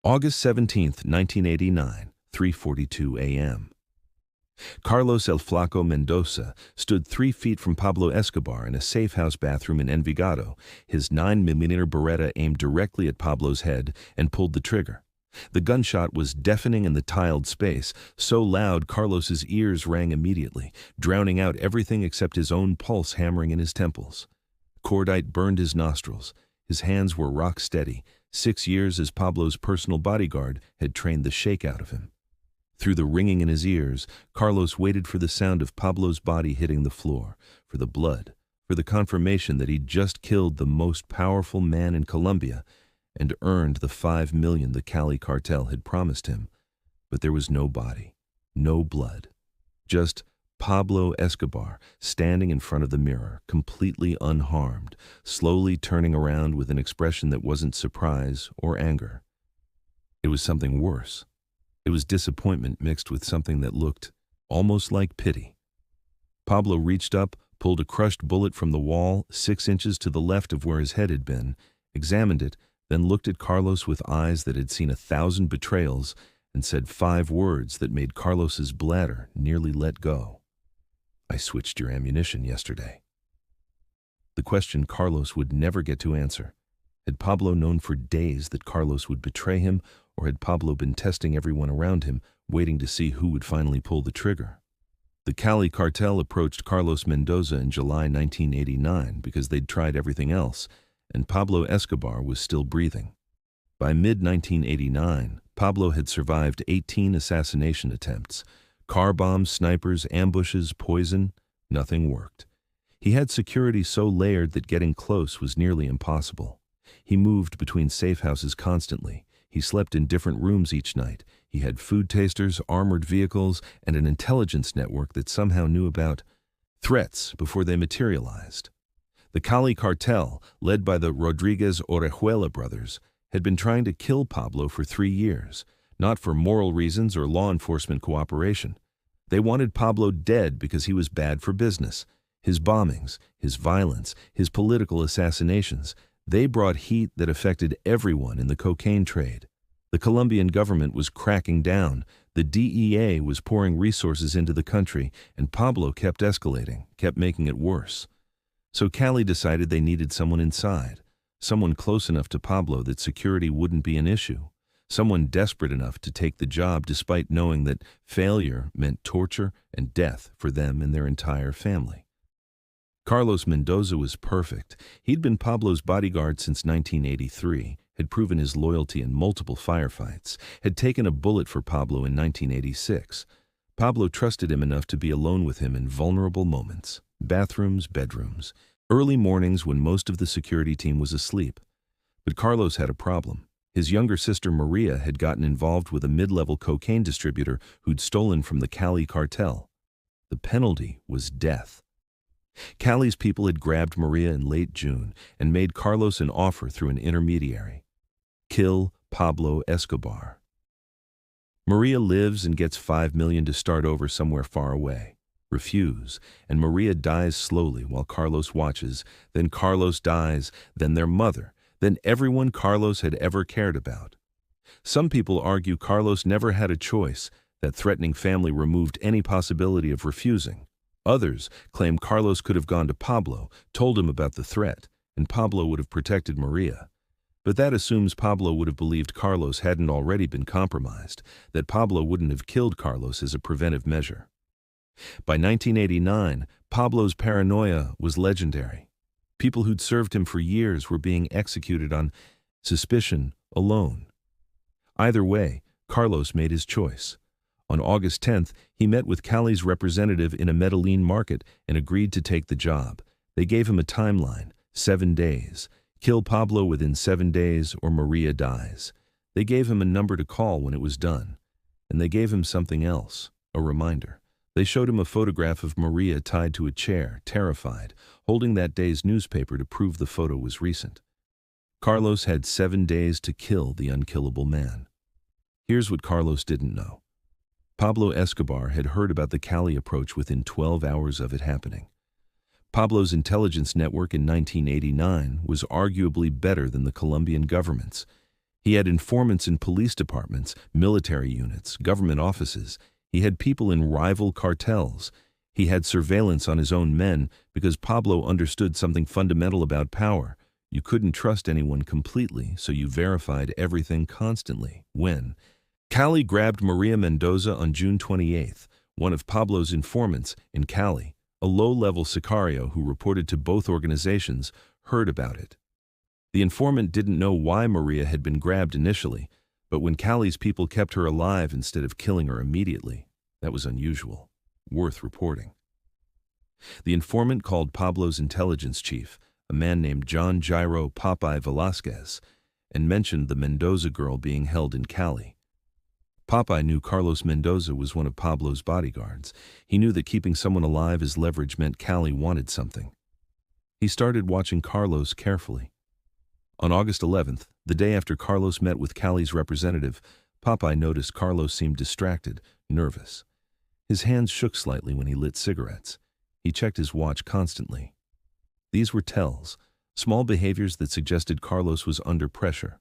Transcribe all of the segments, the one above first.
August 17, 1989, 3:42 a.m. Carlos El Flaco Mendoza stood 3 feet from Pablo Escobar in a safehouse bathroom in Envigado, his 9mm Beretta aimed directly at Pablo's head, and pulled the trigger. The gunshot was deafening in the tiled space, so loud Carlos's ears rang immediately, drowning out everything except his own pulse hammering in his temples. Cordite burned his nostrils. His hands were rock steady. 6 years as Pablo's personal bodyguard had trained the shake out of him. Through the ringing in his ears, Carlos waited for the sound of Pablo's body hitting the floor, for the blood, for the confirmation that he'd just killed the most powerful man in Colombia and earned the $5 million the Cali Cartel had promised him. But there was no body, no blood, just Pablo Escobar standing in front of the mirror, completely unharmed, slowly turning around with an expression that wasn't surprise or anger. It was something worse. It was disappointment mixed with something that looked almost like pity. Pablo reached up, pulled a crushed bullet from the wall 6 inches to the left of where his head had been, examined it, then looked at Carlos with eyes that had seen 1,000 betrayals and said 5 words that made Carlos's bladder nearly let go. "I switched your ammunition yesterday." The question Carlos would never get to answer. Had Pablo known for days that Carlos would betray him, or had Pablo been testing everyone around him, waiting to see who would finally pull the trigger? The Cali Cartel approached Carlos Mendoza in July 1989 because they'd tried everything else, and Pablo Escobar was still breathing. By mid-1989, Pablo had survived 18 assassination attempts. Car bombs, snipers, ambushes, poison, nothing worked. He had security so layered that getting close was nearly impossible. He moved between safe houses constantly. He slept in different rooms each night. He had food tasters, armored vehicles, and an intelligence network that somehow knew about threats before they materialized. The Cali Cartel, led by the Rodriguez Orejuela brothers, had been trying to kill Pablo for 3 years, not for moral reasons or law enforcement cooperation. They wanted Pablo dead because he was bad for business. His bombings, his violence, his political assassinations, they brought heat that affected everyone in the cocaine trade. The Colombian government was cracking down, the DEA was pouring resources into the country, and Pablo kept escalating, kept making it worse. So Cali decided they needed someone inside, someone close enough to Pablo that security wouldn't be an issue, someone desperate enough to take the job despite knowing that failure meant torture and death for them and their entire family. Carlos Mendoza was perfect. He'd been Pablo's bodyguard since 1983, had proven his loyalty in multiple firefights, had taken a bullet for Pablo in 1986. Pablo trusted him enough to be alone with him in vulnerable moments, bathrooms, bedrooms, early mornings when most of the security team was asleep. But Carlos had a problem. His younger sister Maria had gotten involved with a mid-level cocaine distributor who'd stolen from the Cali Cartel. The penalty was death. Cali's people had grabbed Maria in late June and made Carlos an offer through an intermediary. Kill Pablo Escobar. Maria lives and gets $5 million to start over somewhere far away. Refuse, and Maria dies slowly while Carlos watches, then Carlos dies, then their mother, then everyone Carlos had ever cared about. Some people argue Carlos never had a choice, that threatening family removed any possibility of refusing. Others claim Carlos could have gone to Pablo, told him about the threat, and Pablo would have protected Maria. But that assumes Pablo would have believed Carlos hadn't already been compromised, that Pablo wouldn't have killed Carlos as a preventive measure. By 1989, Pablo's paranoia was legendary. People who'd served him for years were being executed on suspicion alone. Either way, Carlos made his choice. On August 10th, he met with Cali's representative in a Medellin market and agreed to take the job. They gave him a timeline, 7 days. Kill Pablo within 7 days or Maria dies. They gave him a number to call when it was done. And they gave him something else, a reminder. They showed him a photograph of Maria tied to a chair, terrified, holding that day's newspaper to prove the photo was recent. Carlos had 7 days to kill the unkillable man. Here's what Carlos didn't know. Pablo Escobar had heard about the Cali approach within 12 hours of it happening. Pablo's intelligence network in 1989 was arguably better than the Colombian government's. He had informants in police departments, military units, government offices. He had people in rival cartels. He had surveillance on his own men because Pablo understood something fundamental about power. You couldn't trust anyone completely, so you verified everything constantly. When Cali grabbed Maria Mendoza on June 28th, one of Pablo's informants in Cali, a low-level sicario who reported to both organizations, heard about it. The informant didn't know why Maria had been grabbed initially, but when Cali's people kept her alive instead of killing her immediately, that was unusual, worth reporting. The informant called Pablo's intelligence chief, a man named John Jairo Popeye Velasquez, and mentioned the Mendoza girl being held in Cali. Popeye knew Carlos Mendoza was one of Pablo's bodyguards. He knew that keeping someone alive as leverage meant Cali wanted something. He started watching Carlos carefully. On August 11th, the day after Carlos met with Cali's representative, Popeye noticed Carlos seemed distracted, nervous. His hands shook slightly when he lit cigarettes. He checked his watch constantly. These were tells, small behaviors that suggested Carlos was under pressure.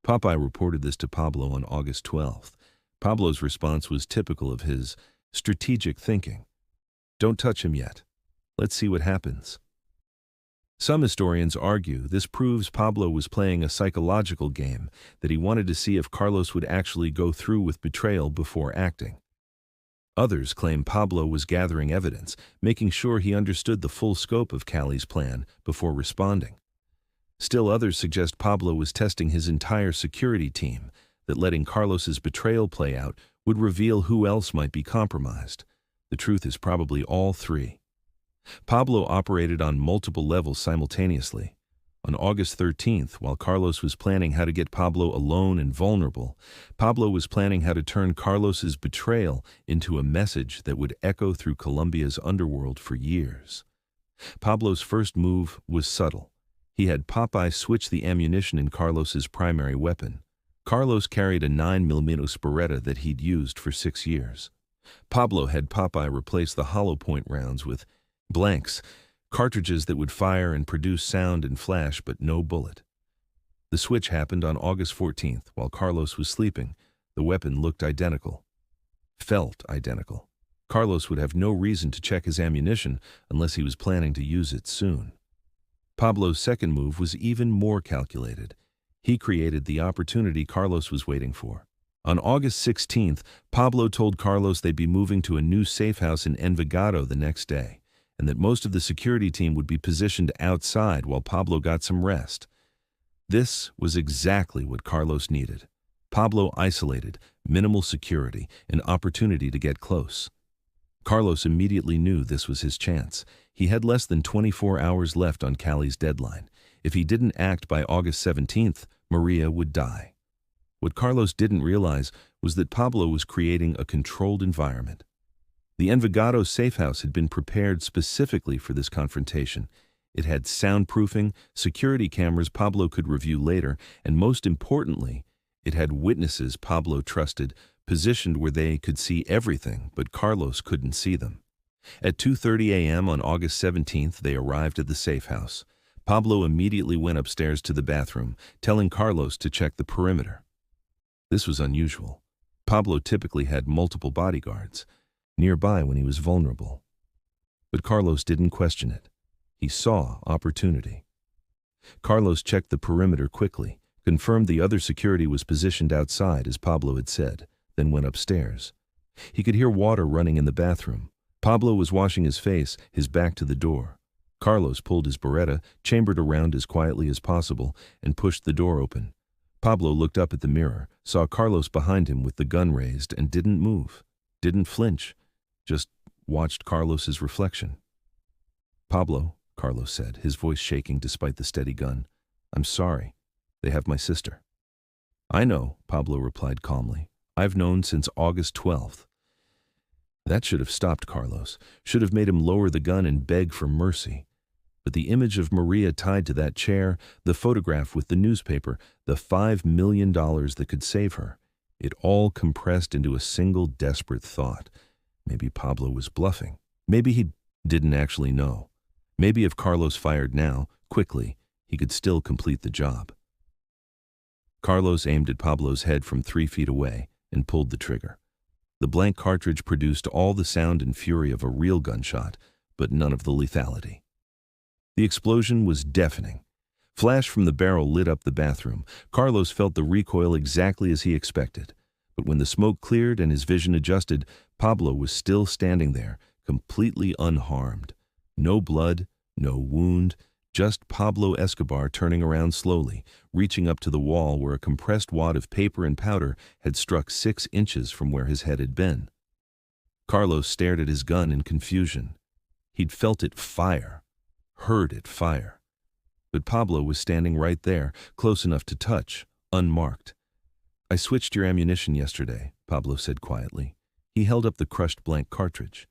Popeye reported this to Pablo on August 12th. Pablo's response was typical of his strategic thinking. Don't touch him yet. Let's see what happens. Some historians argue this proves Pablo was playing a psychological game, that he wanted to see if Carlos would actually go through with betrayal before acting. Others claim Pablo was gathering evidence, making sure he understood the full scope of Cali's plan before responding. Still others suggest Pablo was testing his entire security team, that letting Carlos's betrayal play out would reveal who else might be compromised. The truth is probably all three. Pablo operated on multiple levels simultaneously. On August 13th, while Carlos was planning how to get Pablo alone and vulnerable, Pablo was planning how to turn Carlos's betrayal into a message that would echo through Colombia's underworld for years. Pablo's first move was subtle. He had Popeye switch the ammunition in Carlos's primary weapon. Carlos carried a 9mm Beretta that he'd used for 6 years. Pablo had Popeye replace the hollow point rounds with blanks, cartridges that would fire and produce sound and flash but no bullet. The switch happened on August 14th while Carlos was sleeping. The weapon looked identical, felt identical. Carlos would have no reason to check his ammunition unless he was planning to use it soon. Pablo's second move was even more calculated. He created the opportunity Carlos was waiting for. On August 16th, Pablo told Carlos they'd be moving to a new safe house in Envigado the next day, and that most of the security team would be positioned outside while Pablo got some rest. This was exactly what Carlos needed. Pablo isolated, minimal security, an opportunity to get close. Carlos immediately knew this was his chance. He had less than 24 hours left on Cali's deadline. If he didn't act by August 17th, Maria would die. What Carlos didn't realize was that Pablo was creating a controlled environment. The Envigado safe house had been prepared specifically for this confrontation. It had soundproofing, security cameras Pablo could review later, and most importantly, it had witnesses Pablo trusted, positioned where they could see everything, but Carlos couldn't see them. At 2:30 a.m. on August 17th, they arrived at the safe house. Pablo immediately went upstairs to the bathroom, telling Carlos to check the perimeter. This was unusual. Pablo typically had multiple bodyguards nearby when he was vulnerable. But Carlos didn't question it. He saw opportunity. Carlos checked the perimeter quickly, confirmed the other security was positioned outside as Pablo had said, then went upstairs. He could hear water running in the bathroom. Pablo was washing his face, his back to the door. Carlos pulled his Beretta, chambered around as quietly as possible, and pushed the door open. Pablo looked up at the mirror, saw Carlos behind him with the gun raised, and didn't move, didn't flinch, just watched Carlos's reflection. "Pablo," Carlos said, his voice shaking despite the steady gun, "I'm sorry. They have my sister." "I know," Pablo replied calmly. "I've known since August 12th. That should have stopped Carlos, should have made him lower the gun and beg for mercy. But the image of Maria tied to that chair, the photograph with the newspaper, the $5 million that could save her, it all compressed into a single desperate thought. Maybe Pablo was bluffing. Maybe he didn't actually know. Maybe if Carlos fired now, quickly, he could still complete the job. Carlos aimed at Pablo's head from 3 feet away and pulled the trigger. The blank cartridge produced all the sound and fury of a real gunshot, but none of the lethality. The explosion was deafening. Flash from the barrel lit up the bathroom. Carlos felt the recoil exactly as he expected. But when the smoke cleared and his vision adjusted, Pablo was still standing there, completely unharmed. No blood, no wound, just Pablo Escobar turning around slowly, reaching up to the wall where a compressed wad of paper and powder had struck 6 inches from where his head had been. Carlos stared at his gun in confusion. He'd felt it fire, heard it fire. But Pablo was standing right there, close enough to touch, unmarked. "I switched your ammunition yesterday," Pablo said quietly. He held up the crushed blank cartridge.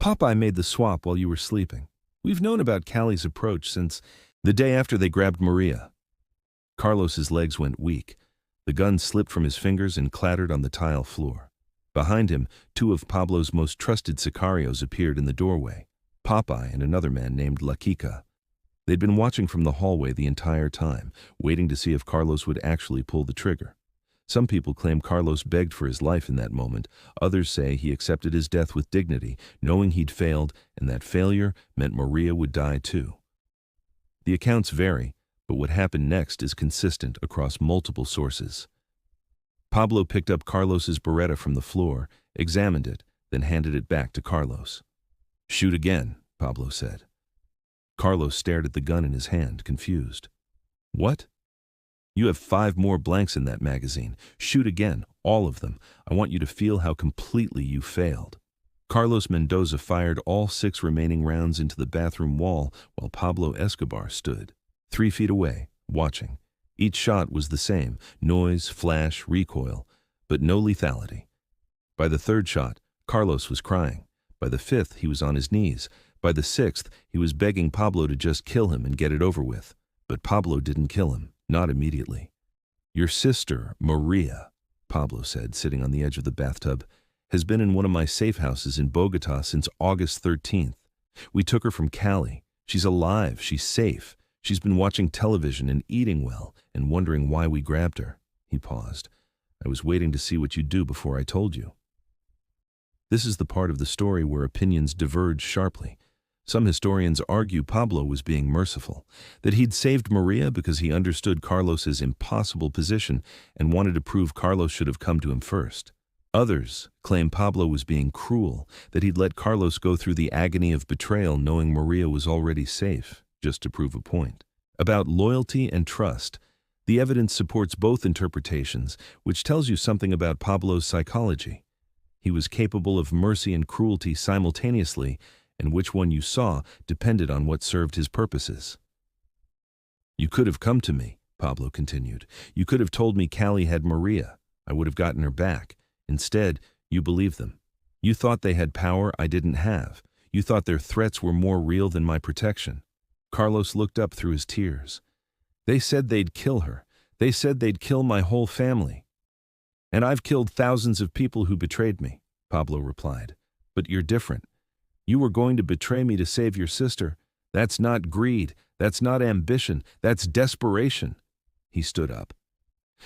"Popeye made the swap while you were sleeping. We've known about Cali's approach since the day after they grabbed Maria." Carlos's legs went weak. The gun slipped from his fingers and clattered on the tile floor. Behind him, 2 of Pablo's most trusted sicarios appeared in the doorway, Popeye and another man named La Kika. They'd been watching from the hallway the entire time, waiting to see if Carlos would actually pull the trigger. Some people claim Carlos begged for his life in that moment. Others say he accepted his death with dignity, knowing he'd failed, and that failure meant Maria would die too. The accounts vary, but what happened next is consistent across multiple sources. Pablo picked up Carlos's Beretta from the floor, examined it, then handed it back to Carlos. "Shoot again," Pablo said. Carlos stared at the gun in his hand, confused. "What?" "You have 5 more blanks in that magazine. Shoot again, all of them. I want you to feel how completely you failed." Carlos Mendoza fired all 6 remaining rounds into the bathroom wall while Pablo Escobar stood, 3 feet away, watching. Each shot was the same, noise, flash, recoil, but no lethality. By the 3rd shot, Carlos was crying. By the 5th, he was on his knees. By the 6th, he was begging Pablo to just kill him and get it over with. But Pablo didn't kill him. Not immediately. "Your sister, Maria," Pablo said, sitting on the edge of the bathtub, "has been in one of my safe houses in Bogota since August 13th. We took her from Cali. She's alive. She's safe. She's been watching television and eating well and wondering why we grabbed her." He paused. "I was waiting to see what you'd do before I told you." This is the part of the story where opinions diverge sharply. Some historians argue Pablo was being merciful, that he'd saved Maria because he understood Carlos's impossible position and wanted to prove Carlos should have come to him first. Others claim Pablo was being cruel, that he'd let Carlos go through the agony of betrayal knowing Maria was already safe, just to prove a point. About loyalty and trust, the evidence supports both interpretations, which tells you something about Pablo's psychology. He was capable of mercy and cruelty simultaneously, and which one you saw depended on what served his purposes. "You could have come to me," Pablo continued. "You could have told me Cali had Maria. I would have gotten her back. Instead, you believed them. You thought they had power I didn't have. You thought their threats were more real than my protection." Carlos looked up through his tears. "They said they'd kill her. They said they'd kill my whole family. And I've killed thousands of people who betrayed me," Pablo replied. "But you're different. You were going to betray me to save your sister. That's not greed. That's not ambition. That's desperation." He stood up.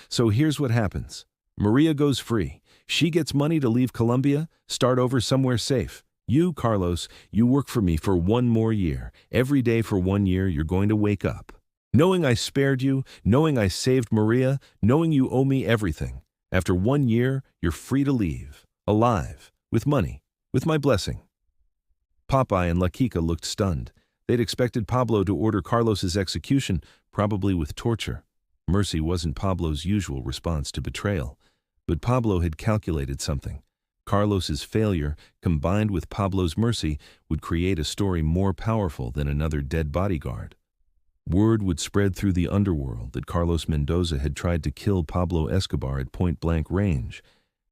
"So here's what happens. Maria goes free. She gets money to leave Colombia, start over somewhere safe. You, Carlos, you work for me for 1 more year. Every day for 1 year, you're going to wake up, knowing I spared you, knowing I saved Maria, knowing you owe me everything. After 1 year, you're free to leave, alive, with money, with my blessing." Popeye and La Kika looked stunned. They'd expected Pablo to order Carlos's execution, probably with torture. Mercy wasn't Pablo's usual response to betrayal. But Pablo had calculated something. Carlos's failure, combined with Pablo's mercy, would create a story more powerful than another dead bodyguard. Word would spread through the underworld that Carlos Mendoza had tried to kill Pablo Escobar at point-blank range,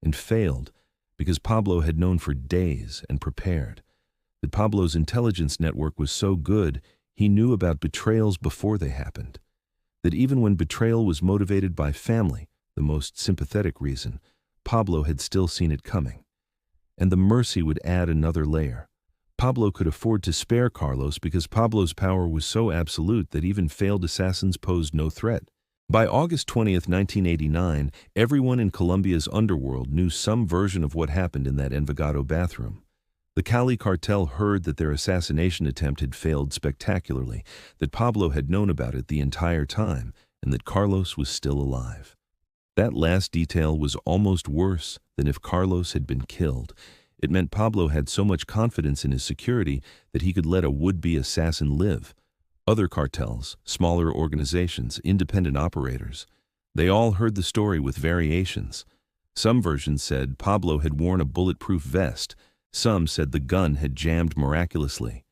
and failed because Pablo had known for days and prepared. That Pablo's intelligence network was so good, he knew about betrayals before they happened. That even when betrayal was motivated by family, the most sympathetic reason, Pablo had still seen it coming. And the mercy would add another layer. Pablo could afford to spare Carlos because Pablo's power was so absolute that even failed assassins posed no threat. By August 20th, 1989, everyone in Colombia's underworld knew some version of what happened in that Envigado bathroom. The Cali Cartel heard that their assassination attempt had failed spectacularly, that Pablo had known about it the entire time, and that Carlos was still alive. That last detail was almost worse than if Carlos had been killed. It meant Pablo had so much confidence in his security that he could let a would-be assassin live. Other cartels, smaller organizations, independent operators, they all heard the story with variations. Some versions said Pablo had worn a bulletproof vest. Some said the gun had jammed miraculously.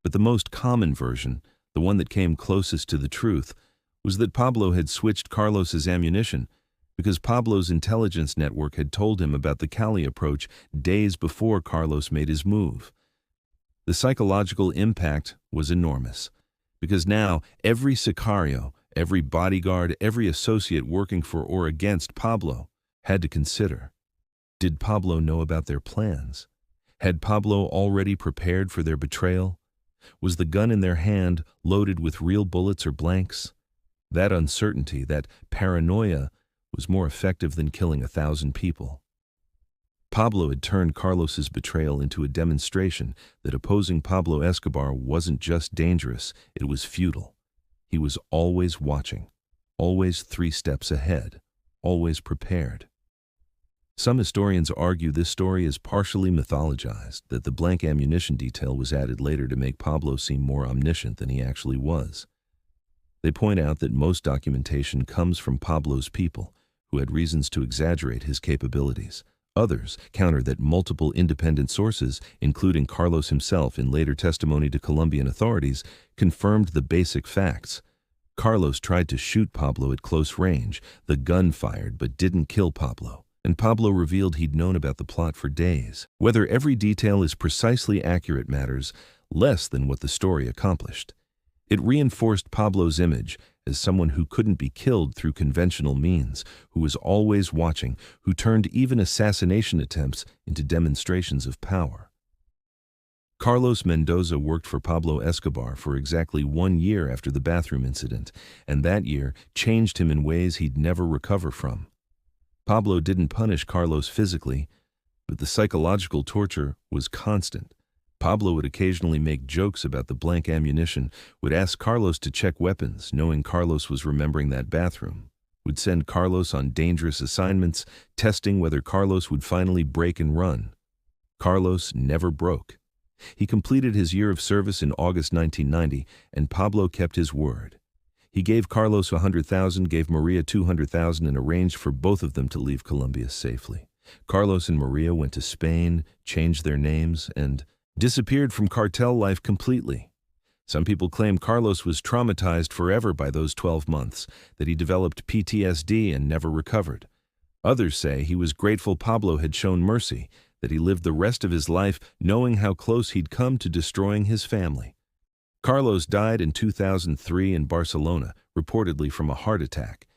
But the most common version, the one that came closest to the truth, was that Pablo had switched Carlos's ammunition because Pablo's intelligence network had told him about the Cali approach days before Carlos made his move. The psychological impact was enormous, because now every sicario, every bodyguard, every associate working for or against Pablo had to consider, did Pablo know about their plans? Had Pablo already prepared for their betrayal? Was the gun in their hand loaded with real bullets or blanks? That uncertainty, that paranoia, was more effective than killing 1,000 people. Pablo had turned Carlos's betrayal into a demonstration that opposing Pablo Escobar wasn't just dangerous, it was futile. He was always watching, always 3 steps ahead, always prepared. Some historians argue this story is partially mythologized, that the blank ammunition detail was added later to make Pablo seem more omniscient than he actually was. They point out that most documentation comes from Pablo's people, who had reasons to exaggerate his capabilities. Others counter that multiple independent sources, including Carlos himself in later testimony to Colombian authorities, confirmed the basic facts. Carlos tried to shoot Pablo at close range. The gun fired but didn't kill Pablo, and Pablo revealed he'd known about the plot for days. Whether every detail is precisely accurate matters less than what the story accomplished. It reinforced Pablo's image as someone who couldn't be killed through conventional means, who was always watching, who turned even assassination attempts into demonstrations of power. Carlos Mendoza worked for Pablo Escobar for exactly 1 year after the bathroom incident, and that year changed him in ways he'd never recover from. Pablo didn't punish Carlos physically, but the psychological torture was constant. Pablo would occasionally make jokes about the blank ammunition, would ask Carlos to check weapons, knowing Carlos was remembering that bathroom, would send Carlos on dangerous assignments, testing whether Carlos would finally break and run. Carlos never broke. He completed his year of service in August 1990, and Pablo kept his word. He gave Carlos $100,000, gave Maria $200,000, and arranged for both of them to leave Colombia safely. Carlos and Maria went to Spain, changed their names, and disappeared from cartel life completely. Some people claim Carlos was traumatized forever by those 12 months, that he developed PTSD and never recovered. Others say he was grateful Pablo had shown mercy, that he lived the rest of his life knowing how close he'd come to destroying his family. Carlos died in 2003 in Barcelona, reportedly from a heart attack.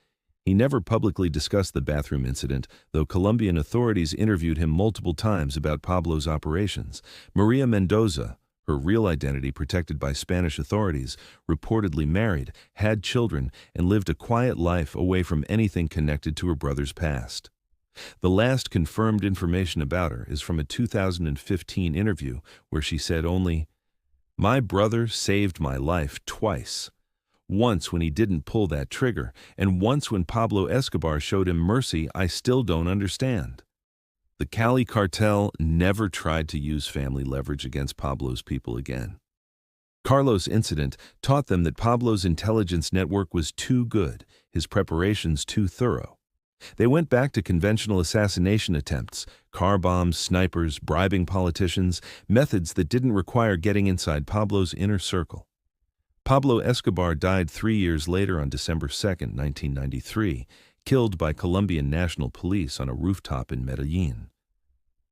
He never publicly discussed the bathroom incident, though Colombian authorities interviewed him multiple times about Pablo's operations. Maria Mendoza, her real identity protected by Spanish authorities, reportedly married, had children, and lived a quiet life away from anything connected to her brother's past. The last confirmed information about her is from a 2015 interview where she said only, "My brother saved my life twice. Once when he didn't pull that trigger, and once when Pablo Escobar showed him mercy I still don't understand." The Cali Cartel never tried to use family leverage against Pablo's people again. Carlos' incident taught them that Pablo's intelligence network was too good, his preparations too thorough. They went back to conventional assassination attempts, car bombs, snipers, bribing politicians, methods that didn't require getting inside Pablo's inner circle. Pablo Escobar died 3 years later on December 2, 1993, killed by Colombian National Police on a rooftop in Medellin.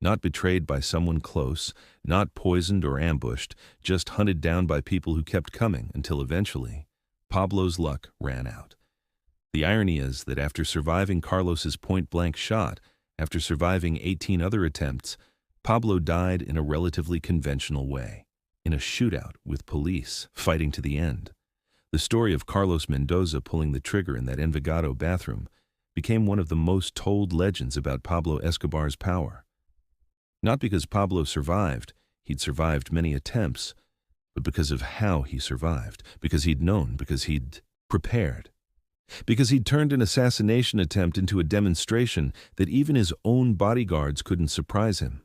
Not betrayed by someone close, not poisoned or ambushed, just hunted down by people who kept coming until eventually, Pablo's luck ran out. The irony is that after surviving Carlos's point-blank shot, after surviving 18 other attempts, Pablo died in a relatively conventional way, in a shootout with police, fighting to the end. The story of Carlos Mendoza pulling the trigger in that Envigado bathroom became one of the most told legends about Pablo Escobar's power. Not because Pablo survived, he'd survived many attempts, but because of how he survived, because he'd known, because he'd prepared. Because he'd turned an assassination attempt into a demonstration that even his own bodyguards couldn't surprise him.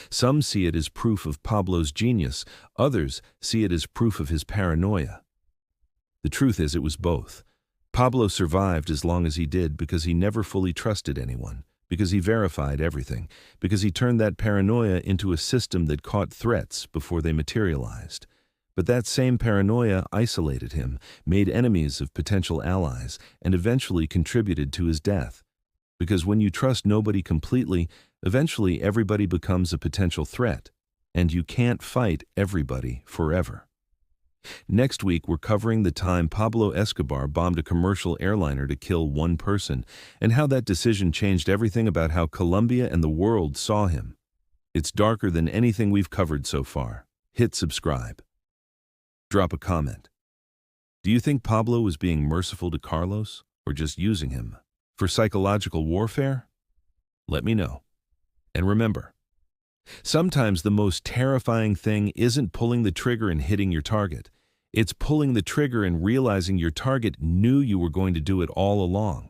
Some see it as proof of Pablo's genius, others see it as proof of his paranoia. The truth is, it was both. Pablo survived as long as he did because he never fully trusted anyone, because he verified everything, because he turned that paranoia into a system that caught threats before they materialized. But that same paranoia isolated him, made enemies of potential allies, and eventually contributed to his death. Because when you trust nobody completely, eventually everybody becomes a potential threat, and you can't fight everybody forever. Next week, we're covering the time Pablo Escobar bombed a commercial airliner to kill one person, and how that decision changed everything about how Colombia and the world saw him. It's darker than anything we've covered so far. Hit subscribe. Drop a comment. Do you think Pablo was being merciful to Carlos, or just using him for psychological warfare? Let me know. And remember, sometimes the most terrifying thing isn't pulling the trigger and hitting your target. It's pulling the trigger and realizing your target knew you were going to do it all along.